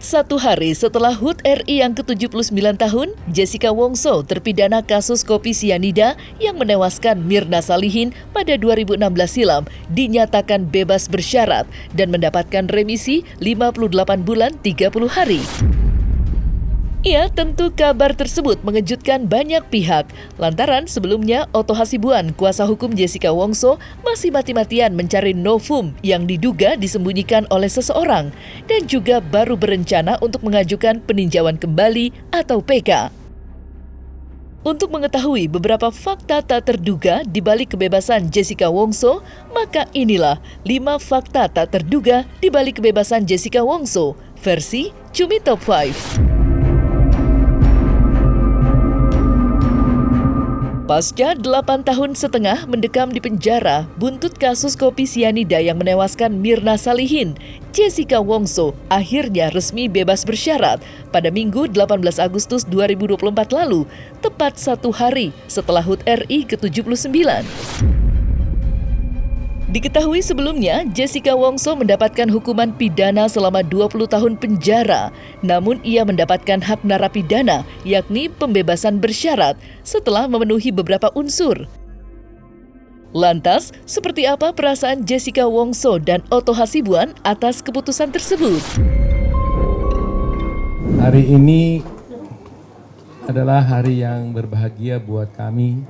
Tepat 1 hari setelah HUT RI yang ke-79 tahun, Jessica Wongso terpidana kasus kopi sianida yang menewaskan Mirna Salihin pada 2016 silam dinyatakan bebas bersyarat dan mendapatkan remisi 58 bulan 30 hari. Ya, tentu kabar tersebut mengejutkan banyak pihak. Lantaran sebelumnya Otto Hasibuan, kuasa hukum Jessica Wongso, masih mati-matian mencari novum yang diduga disembunyikan oleh seseorang dan juga baru berencana untuk mengajukan peninjauan kembali atau PK. Untuk mengetahui beberapa fakta tak terduga di balik kebebasan Jessica Wongso, maka inilah 5 fakta tak terduga di balik kebebasan Jessica Wongso versi Cumi Top 5. Pasca 8,5 tahun mendekam di penjara buntut kasus kopi sianida yang menewaskan Mirna Salihin, Jessica Wongso akhirnya resmi bebas bersyarat pada Minggu 18 Agustus 2024 lalu, tepat 1 hari setelah HUT RI ke-79. Diketahui sebelumnya, Jessica Wongso mendapatkan hukuman pidana selama 20 tahun penjara. Namun ia mendapatkan hak narapidana, yakni pembebasan bersyarat setelah memenuhi beberapa unsur. Lantas, seperti apa perasaan Jessica Wongso dan Otto Hasibuan atas keputusan tersebut? Hari ini adalah hari yang berbahagia buat kami,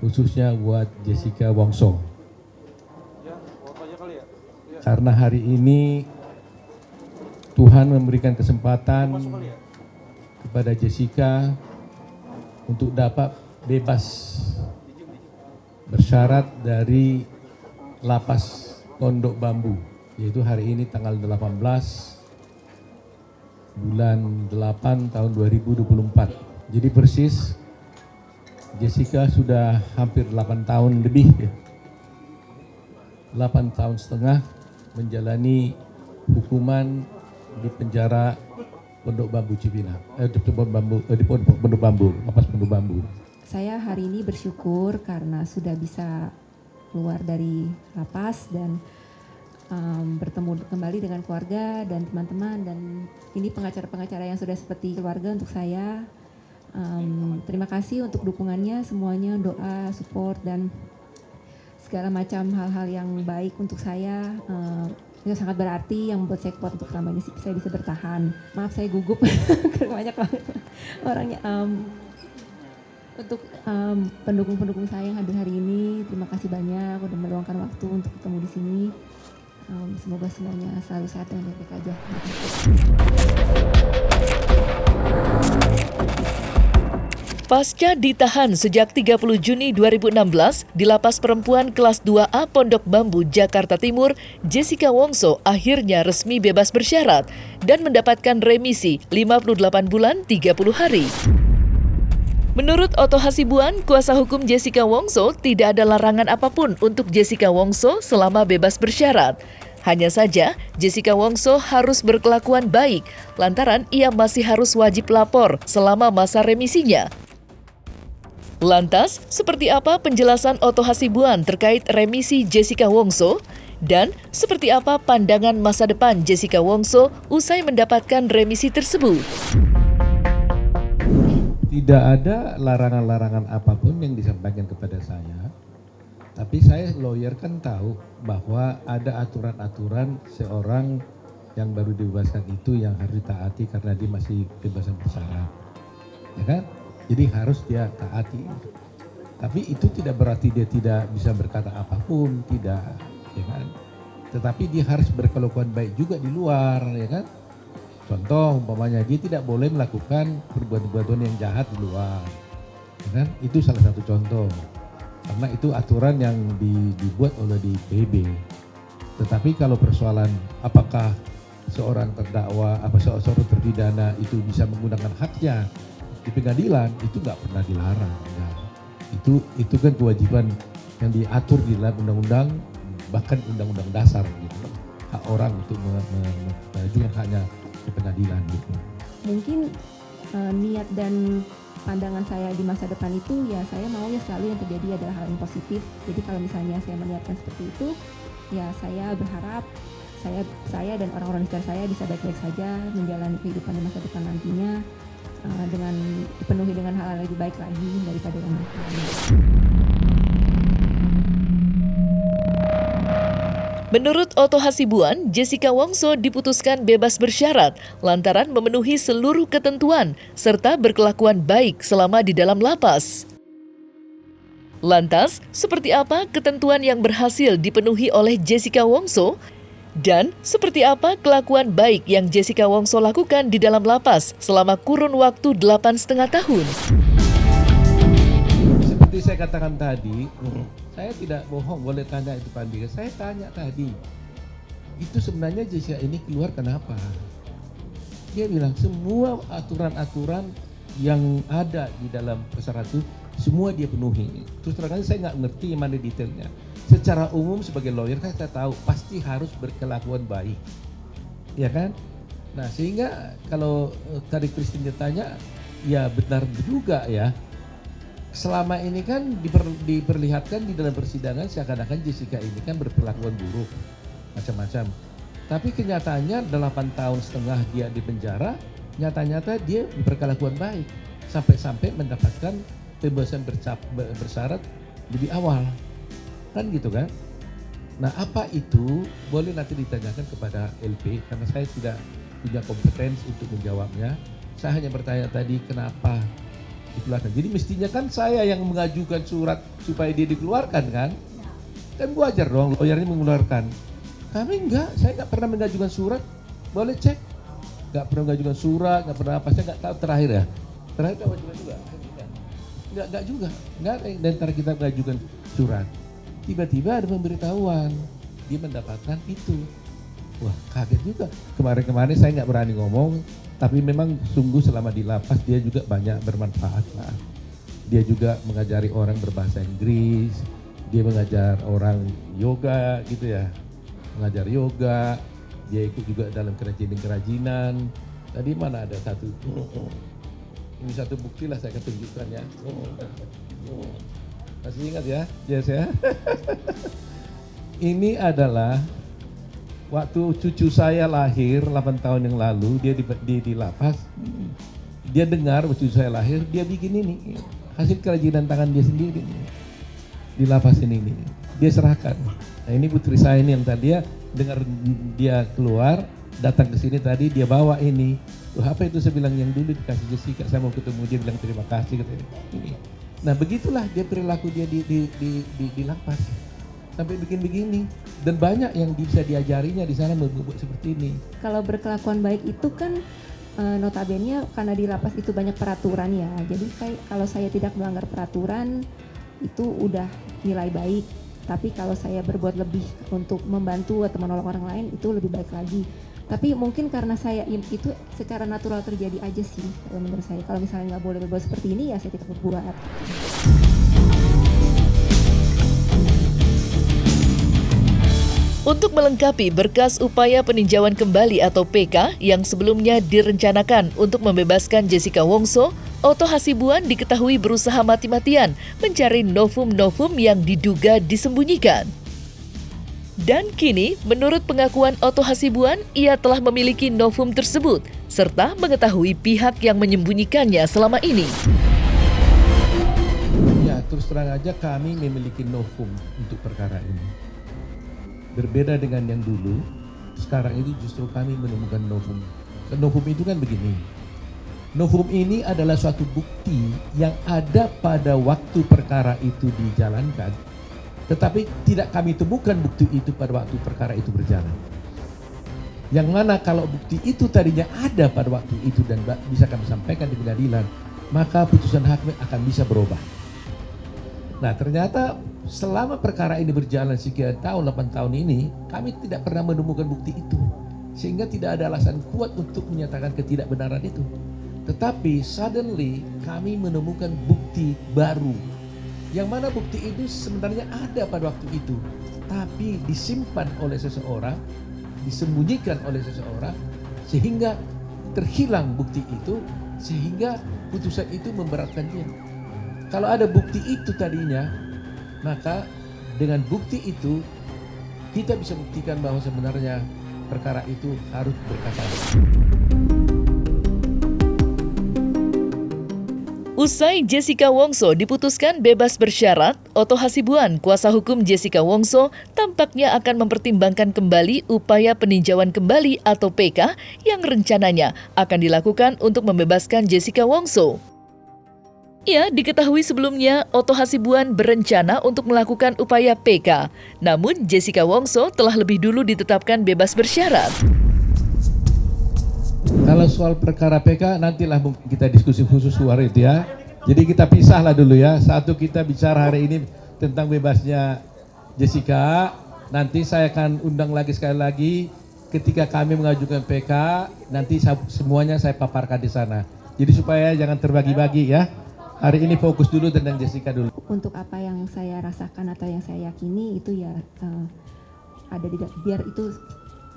khususnya buat Jessica Wongso. Karena hari ini Tuhan memberikan kesempatan kepada Jessica untuk dapat bebas bersyarat dari lapas Pondok Bambu, yaitu hari ini tanggal 18 bulan 8 tahun 2024. Jadi persis Jessica sudah hampir 8 tahun lebih, 8 tahun setengah menjalani hukuman di penjara Pondok Bambu Cipinang, Pondok Bambu, lapas Pondok Bambu. Saya hari ini bersyukur karena sudah bisa keluar dari lapas dan bertemu kembali dengan keluarga dan teman-teman, dan ini pengacara-pengacara yang sudah seperti keluarga untuk saya. Terima kasih untuk dukungannya semuanya, doa, support, dan segala macam hal-hal yang baik untuk saya. Itu sangat berarti yang membuat saya kuat untuk selama ini saya bisa bertahan. Maaf saya gugup karena banyak banget orangnya. Untuk pendukung-pendukung saya yang hadir hari ini, terima kasih banyak udah meluangkan waktu untuk ketemu di sini. Semoga semuanya selalu sehat dan baik-baik aja. Pasca ditahan sejak 30 Juni 2016 di Lapas Perempuan Kelas 2A Pondok Bambu, Jakarta Timur, Jessica Wongso akhirnya resmi bebas bersyarat dan mendapatkan remisi 58 bulan 30 hari. Menurut Otto Hasibuan, kuasa hukum Jessica Wongso, tidak ada larangan apapun untuk Jessica Wongso selama bebas bersyarat. Hanya saja, Jessica Wongso harus berkelakuan baik lantaran ia masih harus wajib lapor selama masa remisinya. Lantas, seperti apa penjelasan Otto Hasibuan terkait remisi Jessica Wongso? Dan seperti apa pandangan masa depan Jessica Wongso usai mendapatkan remisi tersebut? Tidak ada larangan-larangan apapun yang disampaikan kepada saya. Tapi saya lawyer kan tahu bahwa ada aturan-aturan seorang yang baru dibebaskan itu yang harus ditaati karena dia masih bebasan bersyarat. Ya kan? Jadi harus dia taati. Tapi itu tidak berarti dia tidak bisa berkata apapun, tidak, ya kan? Tetapi dia harus berkelakuan baik juga di luar, ya kan? Contoh umpamanya dia tidak boleh melakukan perbuatan-perbuatan yang jahat di luar, ya kan? Itu salah satu contoh. Karena itu aturan yang dibuat oleh di PB. Tetapi kalau persoalan apakah seorang terdakwa, seorang terpidana itu bisa menggunakan haknya di pengadilan, itu nggak pernah dilarang. Enggak. Itu kan kewajiban yang diatur di dalam undang-undang, bahkan undang-undang dasar gitu. Hak orang untuk mengajukan haknya di pengadilan gitu. Mungkin niat dan pandangan saya di masa depan itu, ya saya mau ya selalu yang terjadi adalah hal yang positif. Jadi kalau misalnya saya meniatkan seperti itu, ya saya berharap saya dan orang-orang di sekitar saya bisa baik-baik saja menjalani kehidupan di masa depan nantinya dengan dipenuhi dengan hal-hal lebih baik lagi daripada yang lalu. Menurut Oto Hasibuan, Jessica Wongso diputuskan bebas bersyarat lantaran memenuhi seluruh ketentuan serta berkelakuan baik selama di dalam lapas. Lantas, seperti apa ketentuan yang berhasil dipenuhi oleh Jessica Wongso? Dan seperti apa kelakuan baik yang Jessica Wongso lakukan di dalam lapas selama kurun waktu 8,5 tahun? Seperti saya katakan tadi, saya tidak bohong, boleh tanya itu Pak Andika. Saya tanya tadi, itu sebenarnya Jessica ini keluar kenapa? Dia bilang semua aturan-aturan yang ada di dalam persyaratan itu semua dia penuhi. Terus terang saya nggak ngerti mana detailnya. Secara umum sebagai lawyer kan saya tahu pasti harus berkelakuan baik, ya kan? Nah sehingga kalau tadi Christine ditanya, ya benar juga ya. Selama ini kan diperlihatkan di dalam persidangan seakan-akan Jessica ini kan berperlakuan buruk, macam-macam. Tapi kenyataannya 8,5 tahun dia di penjara, nyata-nyata dia berkelakuan baik. Sampai-sampai mendapatkan pembebasan bersyarat lebih awal. Kan gitu kan? Nah apa itu boleh nanti ditanyakan kepada LP karena saya tidak punya kompetensi untuk menjawabnya. Saya hanya bertanya tadi kenapa dikeluarkan. Jadi mestinya kan saya yang mengajukan surat supaya dia dikeluarkan kan? Kan wajar dong lawyernya mengeluarkan. Kami enggak, saya enggak pernah mengajukan surat. Boleh cek. Enggak pernah mengajukan surat, enggak pernah apa, saya enggak tahu terakhir ya. Terakhir enggak mengajukan juga. Enggak juga. Enggak ada yang antara kita mengajukan surat. Tiba-tiba ada pemberitahuan, dia mendapatkan itu. Wah kaget juga. Kemarin-kemarin saya nggak berani ngomong, tapi memang sungguh selama di lapas dia juga banyak bermanfaat lah. Dia juga mengajari orang berbahasa Inggris, dia mengajar orang yoga gitu ya. Mengajar yoga, dia ikut juga dalam kerajinan-kerajinan. Tadi mana ada satu, ini satu bukti lah saya akan tunjukkan ya. Masih ingat ya, Jess ya? Ini adalah waktu cucu saya lahir 8 tahun yang lalu, dia di lapas. Dia dengar waktu cucu saya lahir, dia bikin ini. Hasil kerajinan tangan dia sendiri. Di lapas ini. Dia serahkan. Nah ini putri saya ini yang tadi dia dengar dia keluar, datang ke sini tadi, dia bawa ini. Loh, apa itu saya bilang yang dulu dikasih Jessica, saya mau ketemu dia bilang terima kasih katanya. Ini. Nah begitulah dia perilaku dia di lapas sampai bikin begini dan banyak yang bisa diajarinya di sana membuat seperti ini. Kalau berkelakuan baik itu kan notabene karena di lapas itu banyak peraturan ya. Jadi kalau saya tidak melanggar peraturan itu udah nilai baik. Tapi kalau saya berbuat lebih untuk membantu atau menolong orang lain itu lebih baik lagi. Tapi mungkin karena saya itu secara natural terjadi aja sih kalau menurut saya. Kalau misalnya nggak boleh berbuat seperti ini ya saya tidak berbuat. Untuk melengkapi berkas upaya peninjauan kembali atau PK yang sebelumnya direncanakan untuk membebaskan Jessica Wongso, Oto Hasibuan diketahui berusaha mati-matian mencari novum-novum yang diduga disembunyikan. Dan kini, menurut pengakuan Oto Hasibuan, ia telah memiliki novum tersebut, serta mengetahui pihak yang menyembunyikannya selama ini. Ya, terus terang aja kami memiliki novum untuk perkara ini. Berbeda dengan yang dulu, sekarang ini justru kami menemukan novum. Novum itu kan begini. Novum ini adalah suatu bukti yang ada pada waktu perkara itu dijalankan. Tetapi tidak kami temukan bukti itu pada waktu perkara itu berjalan. Yang mana kalau bukti itu tadinya ada pada waktu itu dan bisa kami sampaikan di pengadilan, maka putusan hakim akan bisa berubah. Nah ternyata selama perkara ini berjalan sekian tahun, 8 tahun ini, kami tidak pernah menemukan bukti itu. Sehingga tidak ada alasan kuat untuk menyatakan ketidakbenaran itu. Tetapi suddenly kami menemukan bukti baru. Yang mana bukti itu sebenarnya ada pada waktu itu, tapi disimpan oleh seseorang, disembunyikan oleh seseorang, sehingga terhilang bukti itu, sehingga putusan itu memberatkan dia. Kalau ada bukti itu tadinya, maka dengan bukti itu kita bisa buktikan bahwa sebenarnya perkara itu harus berkata. Usai Jessica Wongso diputuskan bebas bersyarat, Otto Hasibuan, kuasa hukum Jessica Wongso, tampaknya akan mempertimbangkan kembali upaya peninjauan kembali atau PK yang rencananya akan dilakukan untuk membebaskan Jessica Wongso. Ya, diketahui sebelumnya Otto Hasibuan berencana untuk melakukan upaya PK, namun Jessica Wongso telah lebih dulu ditetapkan bebas bersyarat. Kalau soal perkara PK nantilah mungkin kita diskusi khusus luar itu ya. Jadi kita pisahlah dulu ya. Satu kita bicara hari ini tentang bebasnya Jessica. Nanti saya akan undang lagi sekali lagi ketika kami mengajukan PK. Nanti semuanya saya paparkan di sana. Jadi supaya jangan terbagi-bagi ya. Hari ini fokus dulu tentang Jessica dulu. Untuk apa yang saya rasakan atau yang saya yakini itu ya ada di biar itu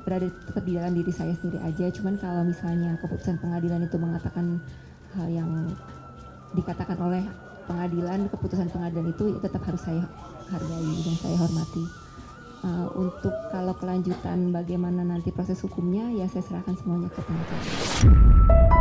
berada tetap di dalam diri saya sendiri aja. Cuman kalau misalnya keputusan pengadilan itu mengatakan hal yang dikatakan oleh pengadilan, keputusan pengadilan itu tetap harus saya hargai dan saya hormati. Untuk kalau kelanjutan bagaimana nanti proses hukumnya ya saya serahkan semuanya ke pengacara.